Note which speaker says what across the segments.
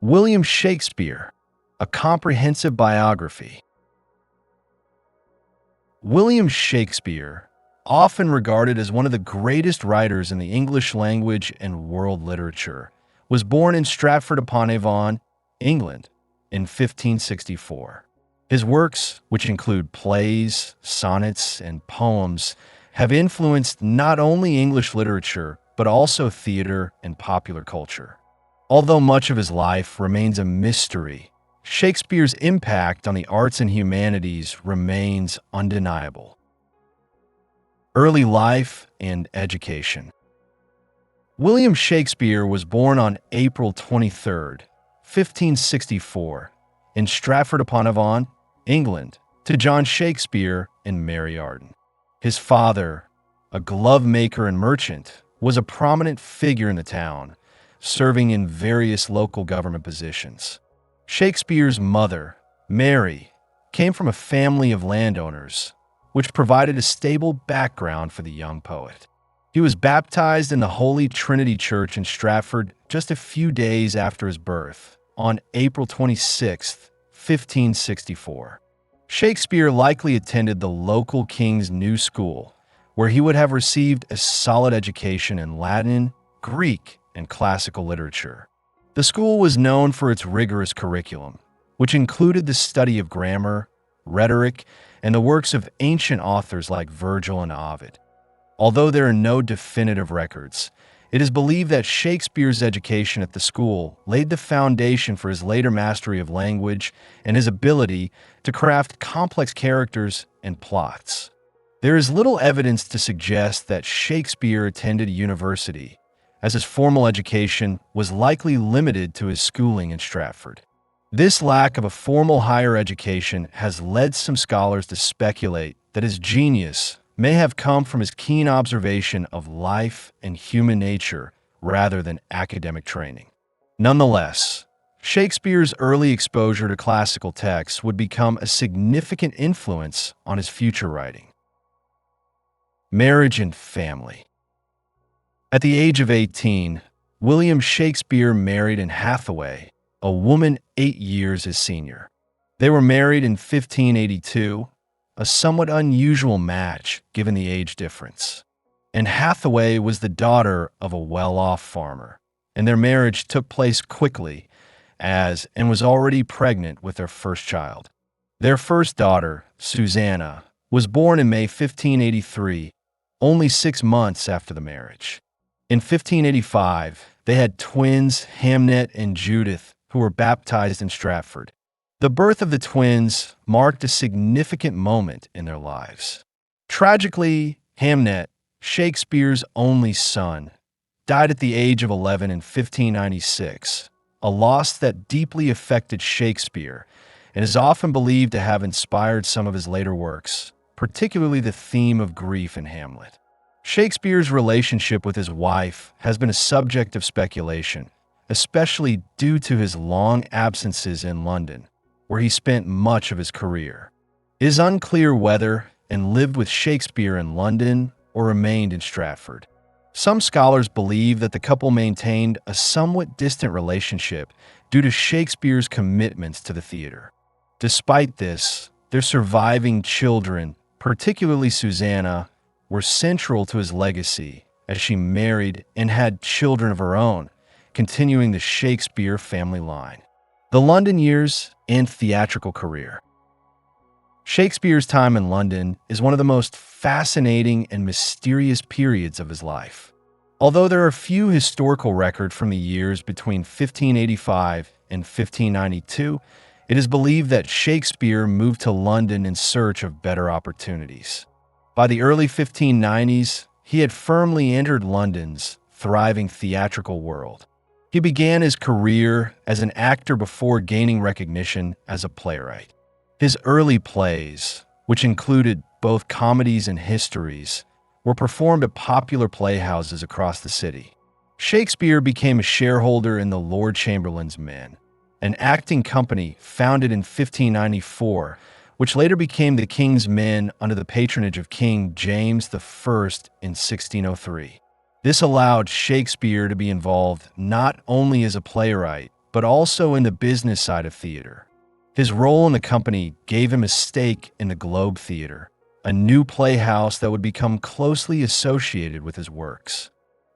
Speaker 1: William Shakespeare, a comprehensive biography. William Shakespeare, often regarded as one of the greatest writers in the English language and world literature, was born in Stratford-upon-Avon, England, in 1564. His works, which include plays, sonnets, and poems, have influenced not only English literature, but also theater and popular culture. Although much of his life remains a mystery, Shakespeare's impact on the arts and humanities remains undeniable. Early life and education. William Shakespeare was born on April 23, 1564, in Stratford-upon-Avon, England, to John Shakespeare and Mary Arden. His father, a glove maker and merchant, was a prominent figure in the town, serving in various local government positions. Shakespeare's mother, Mary, came from a family of landowners, which provided a stable background for the young poet. He was baptized in the Holy Trinity Church in Stratford just a few days after his birth, on April 26, 1564. Shakespeare likely attended the local King's New School, where he would have received a solid education in Latin, Greek, and classical literature. The school was known for its rigorous curriculum, which included the study of grammar, rhetoric, and the works of ancient authors like Virgil and Ovid. Although there are no definitive records, it is believed that Shakespeare's education at the school laid the foundation for his later mastery of language and his ability to craft complex characters and plots. There is little evidence to suggest that Shakespeare attended a university, as his formal education was likely limited to his schooling in Stratford. This lack of a formal higher education has led some scholars to speculate that his genius may have come from his keen observation of life and human nature rather than academic training. Nonetheless, Shakespeare's early exposure to classical texts would become a significant influence on his future writing. Marriage and family. At the age of 18, William Shakespeare married Anne Hathaway, a woman 8 years his senior. They were married in 1582, a somewhat unusual match given the age difference. Anne Hathaway was the daughter of a well-off farmer, and their marriage took place quickly as Anne was already pregnant with their first child. Their first daughter, Susanna, was born in May 1583, only 6 months after the marriage. In 1585, they had twins Hamlet and Judith, who were baptized in Stratford. The birth of the twins marked a significant moment in their lives. Tragically, Hamlet, Shakespeare's only son, died at the age of 11 in 1596, a loss that deeply affected Shakespeare and is often believed to have inspired some of his later works, particularly the theme of grief in Hamlet. Shakespeare's relationship with his wife has been a subject of speculation, especially due to his long absences in London, where he spent much of his career. It is unclear whether Anne lived with Shakespeare in London or remained in Stratford. Some scholars believe that the couple maintained a somewhat distant relationship due to Shakespeare's commitments to the theater. Despite this, their surviving children, particularly Susanna, were central to his legacy as she married and had children of her own, continuing the Shakespeare family line. The London years and theatrical career. Shakespeare's time in London is one of the most fascinating and mysterious periods of his life. Although there are few historical records from the years between 1585 and 1592, it is believed that Shakespeare moved to London in search of better opportunities. By the early 1590s, he had firmly entered London's thriving theatrical world. He began his career as an actor before gaining recognition as a playwright. His early plays, which included both comedies and histories, were performed at popular playhouses across the city. Shakespeare became a shareholder in the Lord Chamberlain's Men, an acting company founded in 1594, which later became the King's Men under the patronage of King James I in 1603. This allowed Shakespeare to be involved not only as a playwright, but also in the business side of theater. His role in the company gave him a stake in the Globe Theatre, a new playhouse that would become closely associated with his works.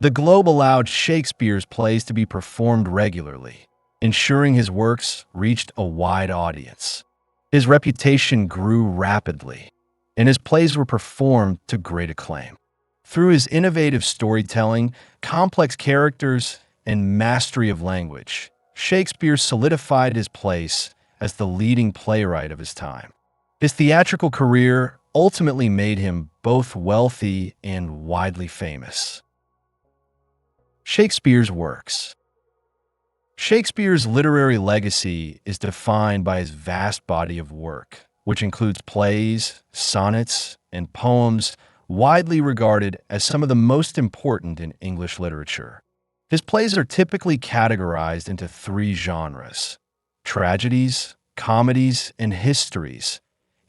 Speaker 1: The Globe allowed Shakespeare's plays to be performed regularly, ensuring his works reached a wide audience. His reputation grew rapidly, and his plays were performed to great acclaim. Through his innovative storytelling, complex characters, and mastery of language, Shakespeare solidified his place as the leading playwright of his time. His theatrical career ultimately made him both wealthy and widely famous. Shakespeare's works. Shakespeare's literary legacy is defined by his vast body of work, which includes plays, sonnets, and poems widely regarded as some of the most important in English literature. His plays are typically categorized into three genres: tragedies, comedies, and histories,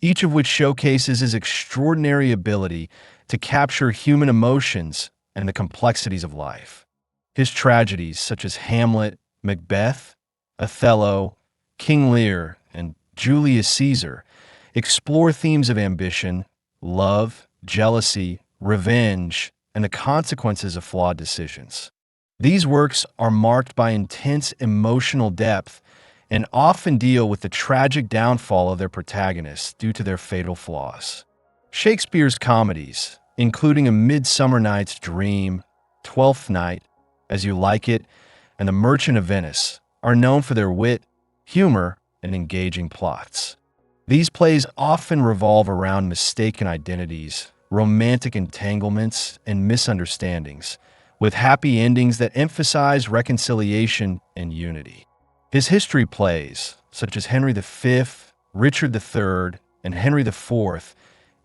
Speaker 1: each of which showcases his extraordinary ability to capture human emotions and the complexities of life. His tragedies, such as Hamlet, Macbeth, Othello, King Lear, and Julius Caesar, explore themes of ambition, love, jealousy, revenge, and the consequences of flawed decisions. These works are marked by intense emotional depth and often deal with the tragic downfall of their protagonists due to their fatal flaws. Shakespeare's comedies, including A Midsummer Night's Dream, Twelfth Night, As You Like It, and The Merchant of Venice, are known for their wit, humor, and engaging plots. These plays often revolve around mistaken identities, romantic entanglements, and misunderstandings, with happy endings that emphasize reconciliation and unity. His history plays, such as Henry V, Richard III, and Henry IV,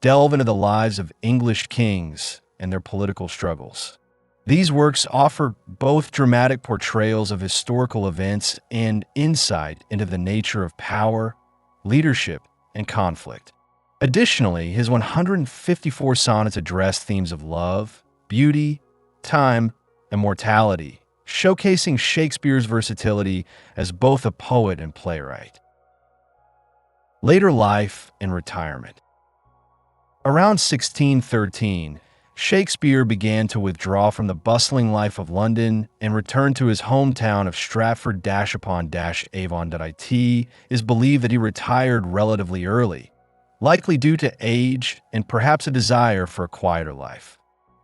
Speaker 1: delve into the lives of English kings and their political struggles. These works offer both dramatic portrayals of historical events and insight into the nature of power, leadership, and conflict. Additionally, his 154 sonnets address themes of love, beauty, time, and mortality, showcasing Shakespeare's versatility as both a poet and playwright. Later life and retirement. Around 1613, Shakespeare began to withdraw from the bustling life of London and returned to his hometown of Stratford-upon-Avon. It is believed that he retired relatively early, likely due to age and perhaps a desire for a quieter life.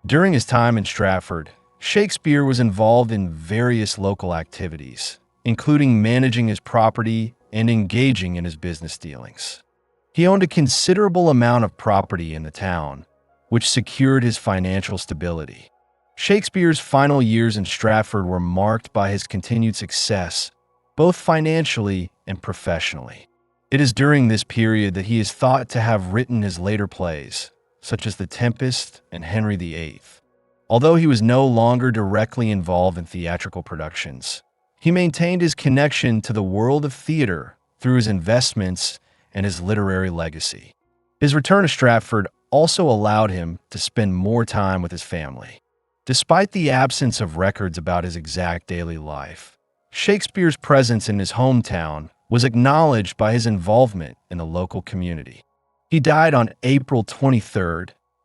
Speaker 1: During his time in Stratford, Shakespeare was involved in various local activities, including managing his property and engaging in his business dealings. He owned a considerable amount of property in the town, which secured his financial stability. Shakespeare's final years in Stratford were marked by his continued success, both financially and professionally. It is during this period that he is thought to have written his later plays, such as The Tempest and Henry VIII. Although he was no longer directly involved in theatrical productions, he maintained his connection to the world of theater through his investments and his literary legacy. His return to Stratford also allowed him to spend more time with his family. Despite the absence of records about his exact daily life, Shakespeare's presence in his hometown was acknowledged by his involvement in the local community. He died on April 23,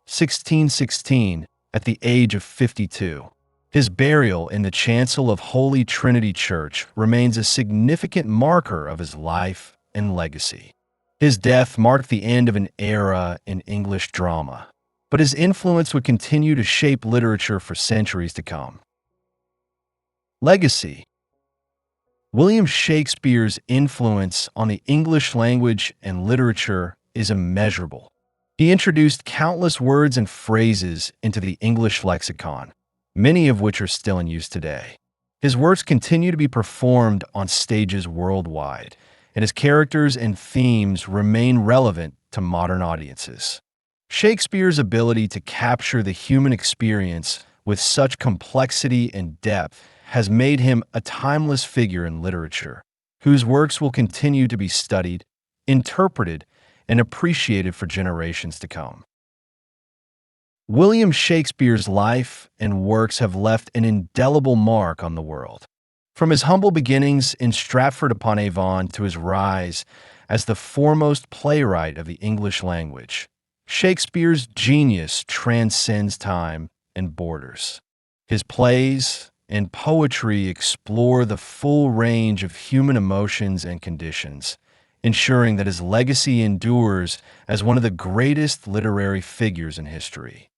Speaker 1: 1616, at the age of 52. His burial in the chancel of Holy Trinity Church remains a significant marker of his life and legacy. His death marked the end of an era in English drama, but his influence would continue to shape literature for centuries to come. Legacy. William Shakespeare's influence on the English language and literature is immeasurable. He introduced countless words and phrases into the English lexicon, many of which are still in use today. His works continue to be performed on stages worldwide, and his characters and themes remain relevant to modern audiences. Shakespeare's ability to capture the human experience with such complexity and depth has made him a timeless figure in literature, whose works will continue to be studied, interpreted, and appreciated for generations to come. William Shakespeare's life and works have left an indelible mark on the world. From his humble beginnings in Stratford-upon-Avon to his rise as the foremost playwright of the English language, Shakespeare's genius transcends time and borders. His plays and poetry explore the full range of human emotions and conditions, ensuring that his legacy endures as one of the greatest literary figures in history.